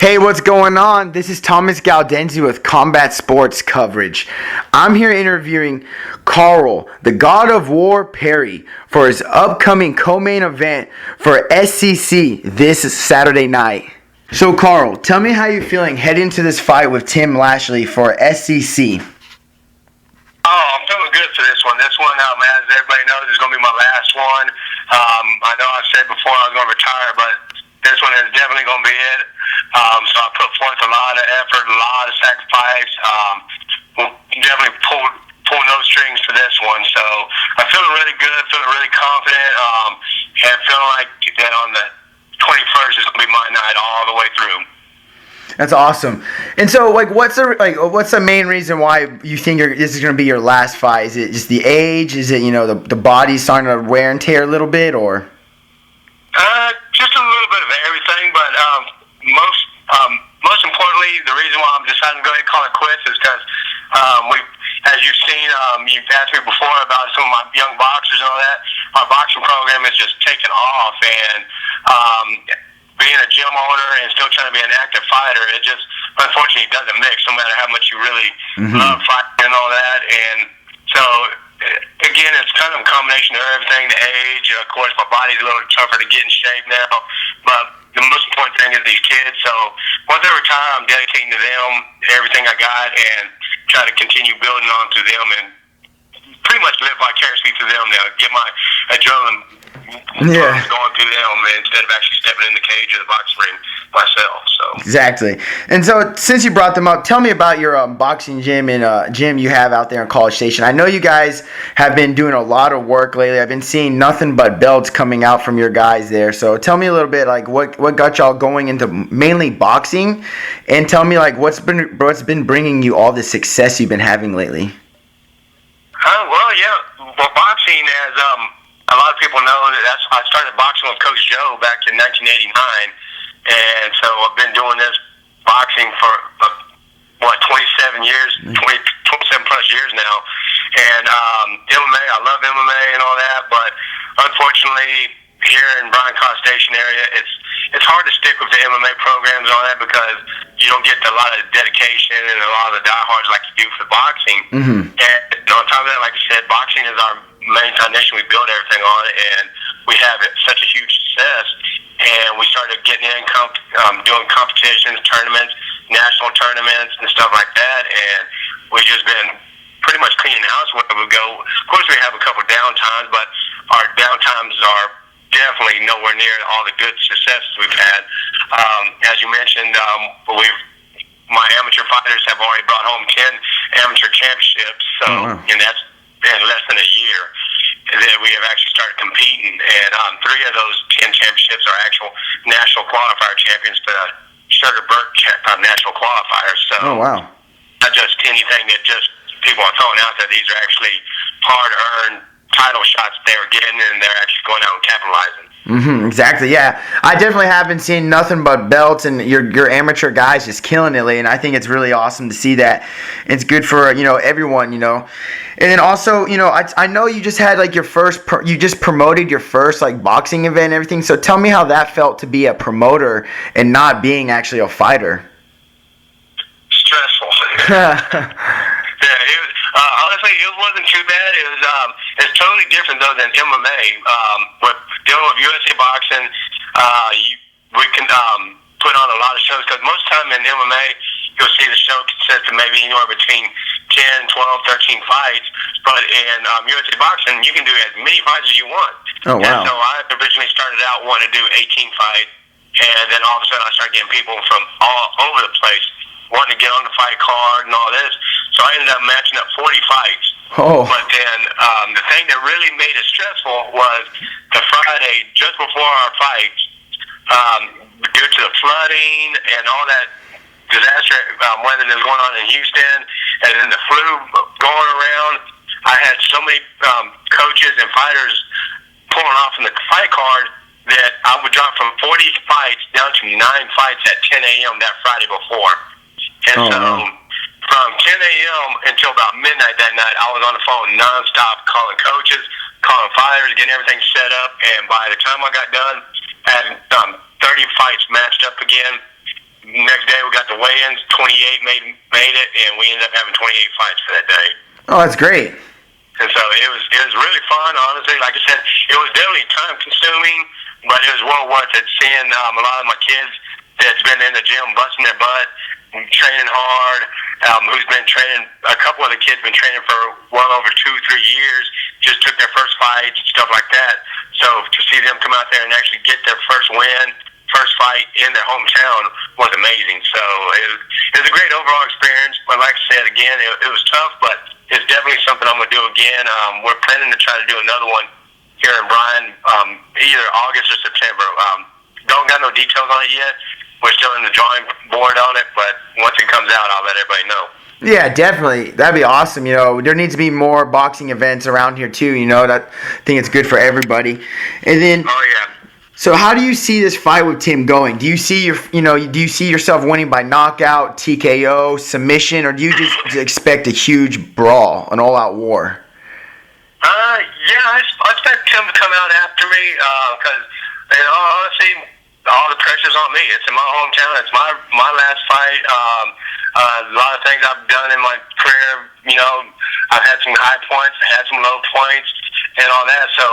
Hey, what's going on? This is Thomas Galdenzi with Combat Sports Coverage. I'm here interviewing Carl, the God of War Perry, for his upcoming co-main event for SEC this Saturday night. So, Carl, tell me how you're feeling heading into this fight with Tim Lashley for SEC. I'm feeling good for this one. This one, as everybody knows, is going to be my last one. I know I've said before I was going to retire, but this one is definitely going to be it. So I put forth a lot of effort, a lot of sacrifice. Definitely pull no strings for this one. So I'm feeling really good, feeling really confident, and feeling like that on the 21st is going to be my night all the way through. That's awesome. And so, what's the main reason why you think this is going to be your last fight? Is it just the age? Is it the body's starting to wear and tear a little bit, or? Just a little bit of everything, but most importantly, the reason why I'm deciding to go ahead and call it quits is because as you've seen, you've asked me before about some of my young boxers and all that. My boxing program is just taking off, and being a gym owner and still trying to be an active fighter, it just unfortunately doesn't mix. No matter how much you really love fighting and all that, and so. Again, it's kind of a combination of everything, the age, of course, my body's a little tougher to get in shape now, but the most important thing is these kids, so once I retire, I'm dedicating to them everything I got and try to continue building on through them and pretty much live vicariously through them now, get my adrenaline going through them instead of actually stepping in the cage of the boxing ring myself. So exactly. And so since you brought them up, tell me about your boxing gym and gym you have out there in College Station. I know you guys have been doing a lot of work lately. I've been seeing nothing but belts coming out from your guys there. So tell me a little bit what got y'all going into mainly boxing, and tell me what's been bringing you all the success you've been having lately. Well, boxing, as a lot of people know, I started boxing with Coach Joe back in 1989, and so I've been doing this boxing for 27 years, 27 plus years now. And MMA, I love MMA and all that, but unfortunately, here in Bryan College Station area, it's hard to stick with the MMA programs and all that because you don't get a lot of dedication and a lot of the diehards like you do for boxing. And on top of that, like I said, boxing is our main foundation. We build everything on it, and we have such a huge success. And we started getting in, doing competitions, tournaments, national tournaments, and stuff like that. And we've just been pretty much cleaning house where we go. Of course, we have a couple downtimes, but our downtimes are definitely nowhere near all the good successes we've had. As you mentioned, my amateur fighters have already brought home 10 amateur championships, so and that's in less than a year that we have actually started competing. And 3 of those 10 championships are actual national qualifier champions for the Sugar Burke national qualifiers. So not just anything that just people are throwing out there. These are actually hard-earned title shots they were getting, and they're actually going out and capitalizing. Exactly, yeah. I definitely have been seeing nothing but belts, and your amateur guys just killing it lately, and I think it's really awesome to see that. It's good for everyone, And then also, I know you just had your first, you just promoted your first boxing event and everything. So tell me how that felt to be a promoter and not being actually a fighter. Stressful. Honestly, it wasn't too bad. It's totally different though than MMA. But dealing with USA Boxing, we can put on a lot of shows because most time in MMA, you'll see the show consists of maybe anywhere between 10, 12, 13 fights. But in USA Boxing, you can do as many fights as you want. Oh, wow. And so I originally started out wanting to do 18 fights, and then all of a sudden I started getting people from all over the place wanting to get on the fight card and all this. So I ended up matching up 40 fights. But then the thing that really made it stressful was the Friday just before our fights, due to the flooding and all that disaster weather that was going on in Houston, and then the flu going around. I had so many coaches and fighters pulling off from the fight card that I would drop from 40 fights down to 9 fights at 10 a.m. that Friday before. And from 10 a.m. until about midnight that night, I was on the phone nonstop calling coaches, calling fighters, getting everything set up. And by the time I got done, I had 30 fights matched up again. next day we got the weigh-ins. 28 made it, and we ended up having 28 fights for that day. Oh, that's great. And so it was really fun, honestly. Like I said, it was definitely time consuming, but it was well worth it. Seeing a lot of my kids that's been in the gym busting their butt, training hard, who's been training. A couple of the kids been training for well over 2-3 years. Just took their first fights, stuff like that. So to see them come out there and actually get their first win, first fight in their hometown was amazing. So it was a great overall experience. But like I said, again, it was tough, but it's definitely something I'm going to do again. We're planning to try to do another one here in Bryan, either August or September. Don't got no details on it yet. We're still in the drawing board on it, but once it comes out, I'll let everybody know. Yeah, definitely. That'd be awesome. You know, there needs to be more boxing events around here too. You know, I think it's good for everybody. And then, Oh, yeah. so how do you see this fight with Tim going? Do you see do you see yourself winning by knockout, TKO, submission, or do you just expect a huge brawl, an all-out war? Yeah, I expect Tim to come out after me because, honestly, all the pressure's on me. It's in my hometown. It's my last fight. A lot of things I've done in my career, you know, I've had some high points, had some low points, and all that. So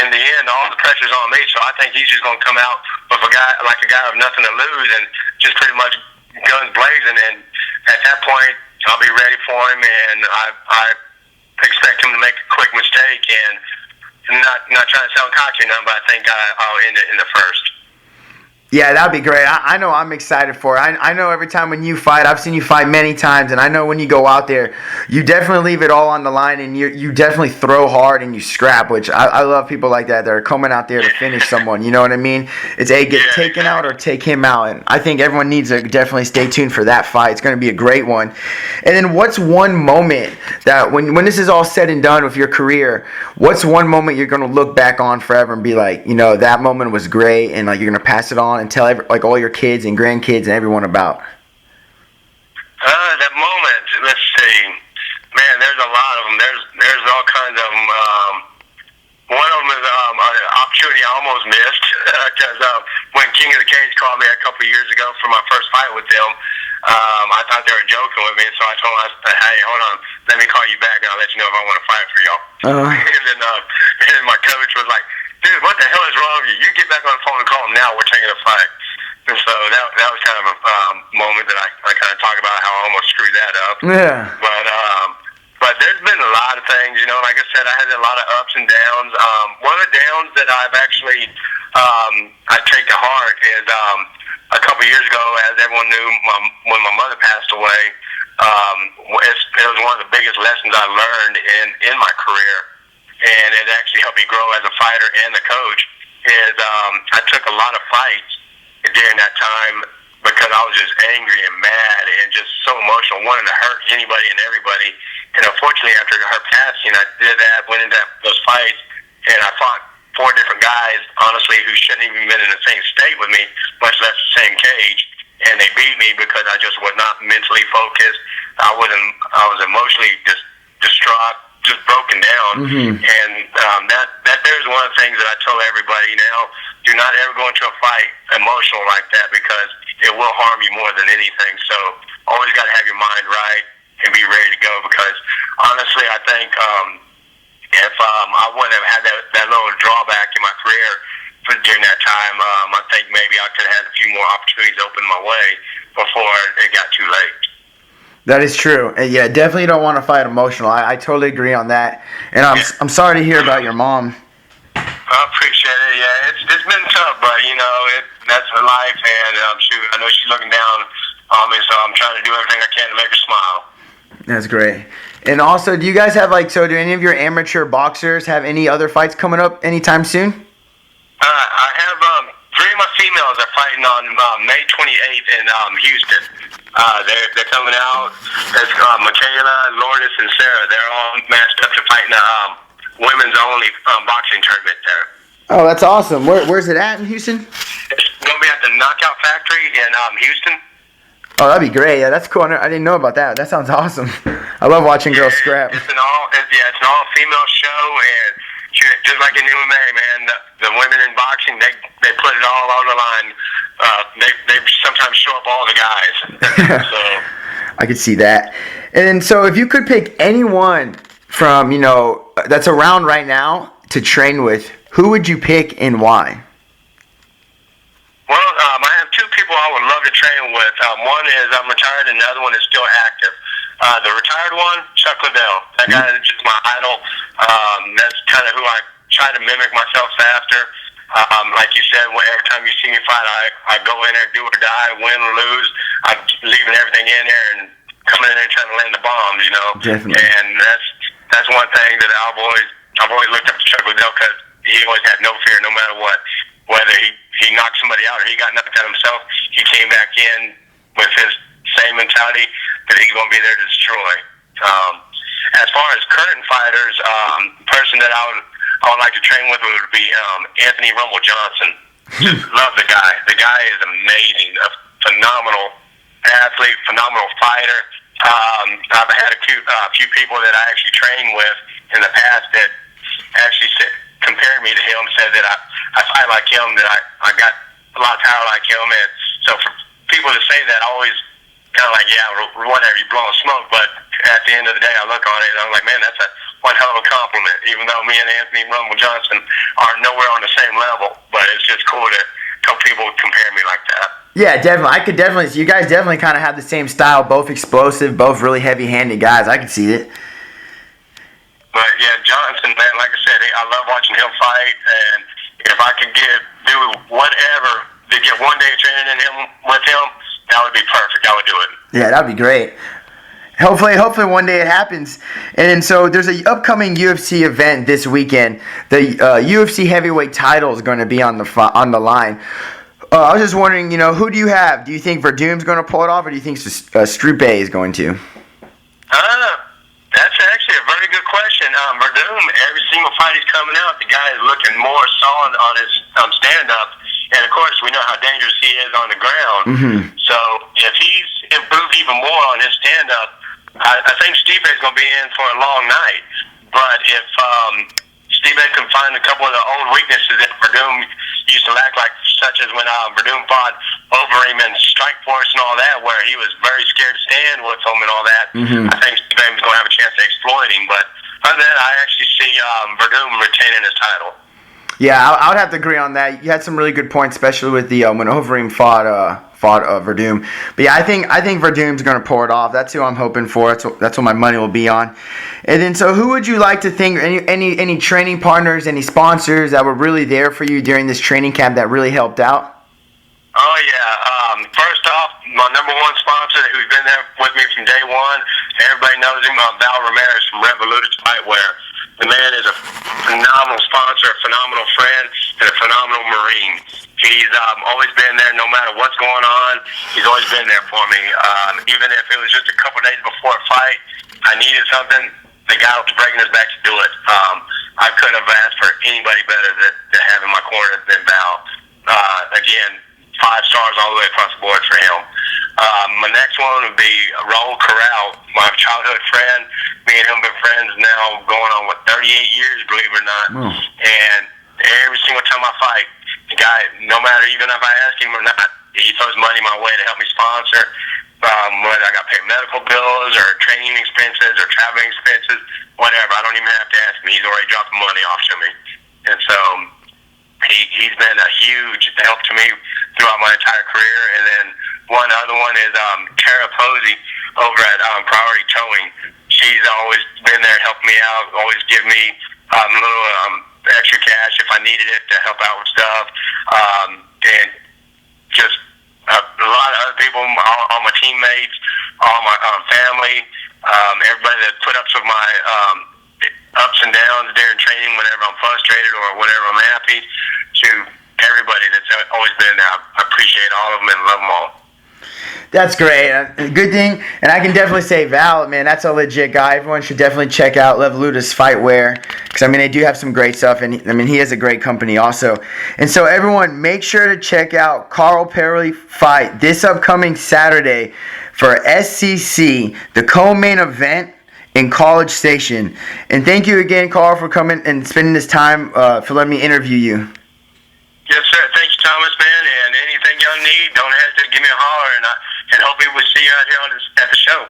in the end, all the pressure's on me. So I think he's just going to come out with a guy with nothing to lose and just pretty much guns blazing. And at that point, I'll be ready for him. And I expect him to make a quick mistake and not trying to sound cocky now, but I think I'll end it in the first. Yeah, that'd be great. I know I'm excited for it. I know every time when you fight, I've seen you fight many times, and I know when you go out there, you definitely leave it all on the line, and you definitely throw hard and you scrap, which I love people like that are coming out there to finish someone. You know what I mean? It's get taken out or take him out, and I think everyone needs to definitely stay tuned for that fight. It's going to be a great one. And then what's one moment that when this is all said and done with your career, what's one moment you're going to look back on forever and be like, you know, that moment was great, and like you're going to pass it on and tell all your kids and grandkids and everyone about? That moment, let's see. Man, there's a lot of them. There's all kinds of them. One of them is an opportunity I almost missed because when King of the Cage called me a couple years ago for my first fight with them, I thought they were joking with me, so I told them, hey, hold on, let me call you back and I'll let you know if I want to fight for y'all. And then my coach was like, dude, what the hell is wrong with you? You get back on the phone and call him now. We're taking a fight. And so that was kind of a moment that I kind of talk about how I almost screwed that up. Yeah. But there's been a lot of things, you know. Like I said, I had a lot of ups and downs. One of the downs that I've actually I take to heart is a couple years ago, as everyone knew, when my mother passed away. It was one of the biggest lessons I learned in my career, and it actually helped me grow as a fighter and a coach. Is I took a lot of fights during that time because I was just angry and mad and just so emotional, wanting to hurt anybody and everybody. And unfortunately, after her passing, I did that, went into those fights, and I fought 4 different guys, honestly, who shouldn't even been in the same state with me, much less the same cage. And they beat me because I just was not mentally focused. I was emotionally just distraught, just broken down. Mm-hmm. And that there's one of the things that I tell everybody now: do not ever go into a fight emotional like that because it will harm you more than anything. So always got to have your mind right and be ready to go. Because honestly, I think if I wouldn't have had that little drawback in my career during that time, I think maybe I could have had a few more opportunities open my way before it got too late. That is true. Yeah, definitely don't want to fight emotional. I totally agree on that. And I'm sorry to hear about your mom. I appreciate it. Yeah, it's been tough, but you know, that's her life, and I know she's looking down on me, so I'm trying to do everything I can to make her smile. That's great. And also, do you guys have do any of your amateur boxers have any other fights coming up anytime soon? I have 3 of my females are fighting on May 28th in Houston. They're coming out. That's Michaela, Lourdes, and Sarah. They're all matched up to fight in a women's only boxing tournament there. Oh, that's awesome. Where's it at in Houston? It's going to be at the Knockout Factory in Houston. Oh, that'd be great. Yeah, that's cool. I didn't know about that. That sounds awesome. I love watching girls scrap. It's an all female show, and just like in MMA, man, the women in boxing, they put it all on the line. They sometimes show up all the guys. So I could see that. And so if you could pick anyone from, that's around right now to train with, who would you pick and why? Well, I have two people I would love to train with. One is I'm retired, and the other one is still active. The retired one, Chuck Liddell. That guy is just my idol. That's kind of who I try to mimic myself after. Like you said, every time you see me fight, I go in there, do or die, win or lose. I'm leaving everything in there and coming in there trying to land the bombs, Definitely. And that's one thing that I've always looked up to Chuck Liddell, because he always had no fear, no matter what. Whether he knocked somebody out or he got knocked out himself, he came back in with his same mentality that he's going to be there to destroy. As far as current fighters, the person that I would like to train with would be Anthony Rumble Johnson. Just love the guy. The guy is amazing, a phenomenal athlete, phenomenal fighter. I've had a few people that I actually trained with in the past that actually compared me to him, said that I fight like him, that I got a lot of power like him. And so for people to say that, I always kind of like, yeah, whatever, you're blowing smoke. But at the end of the day, I look on it and I'm like, man, that's one hell of a compliment, even though me and Anthony Rumble Johnson are nowhere on the same level. But it's just cool to come people compare me like that. Yeah, definitely. I could definitely see. You guys definitely kind of have the same style, both explosive, both really heavy-handed guys. I could see it. But yeah, Johnson, man, like I said, I love watching him fight, and if I could do whatever to get one day of training with him, that would be perfect. I would do it. Yeah, that'd be great. Hopefully one day it happens. And so there's an upcoming UFC event this weekend. The UFC heavyweight title is going to be on the line. I was just wondering, who do you have? Do you think Verdum's going to pull it off, or do you think Strupe is going to? That's actually a very good question. Verdum, every single fight he's coming out, the guy is looking more solid on his stand-up. And, of course, we know how dangerous he is on the ground. Mm-hmm. So if he's improved even more on his stand-up, I think Stipe is going to be in for a long night. But if Stipe can find a couple of the old weaknesses that Verdum used to lack, like such as when Verdum fought Overeem and Strikeforce and all that, where he was very scared to stand with him and all that, I think Stipe is going to have a chance to exploit him. But other than that, I actually see Verdum retaining his title. Yeah, I would have to agree on that. You had some really good points, especially with the when Overeem fought Verdum. But yeah, I think Verdum's going to pull it off. That's who I'm hoping for. That's what my money will be on. And then, so who would you like to think? Any training partners, any sponsors that were really there for you during this training camp that really helped out? Oh yeah. First off, my number one sponsor who's been there with me from day one. Everybody knows him, Val Ramirez from Revolutus Fightwear. The man is a phenomenal sponsor, a phenomenal friend, and a phenomenal Marine. He's always been there no matter what's going on. He's always been there for me. Even if it was just a couple days before a fight, I needed something, the guy was breaking his back to do it. I couldn't have asked for anybody better to have in my corner than Val. Again, 5 stars all the way across the board for him. My next one would be Raul Corral, my childhood friend. Me and him have been friends now going on, 38 years, believe it or not. Oh. And every single time I fight, the guy, no matter even if I ask him or not, he throws money my way to help me sponsor. Whether I got to pay medical bills or training expenses or traveling expenses, whatever. I don't even have to ask him. He's already dropped the money off to me. And so he's been a huge help to me throughout my entire career. And then one other one is Tara Posey over at Priority Towing. She's always been there, helped me out, always give me a little extra cash if I needed it to help out with stuff. And just a lot of other people, all my teammates, all my family, everybody that put up with my ups and downs during training whenever I'm frustrated or whenever I'm happy, to everybody that's always been there. I appreciate all of them and love them all. That's great. Good thing. And I can definitely say Val, man, that's a legit guy. Everyone should definitely check out Revolutus Fightwear, because, they do have some great stuff. And, he has a great company also. And so, everyone, make sure to check out Carl Perry fight this upcoming Saturday for SCC, the co-main event in College Station. And thank you again, Carl, for coming and spending this time for letting me interview you. Yes, sir. Thank you, Thomas, man. And anything y'all need, don't hesitate to give me a holler. And hopefully we'll see you out here at the show.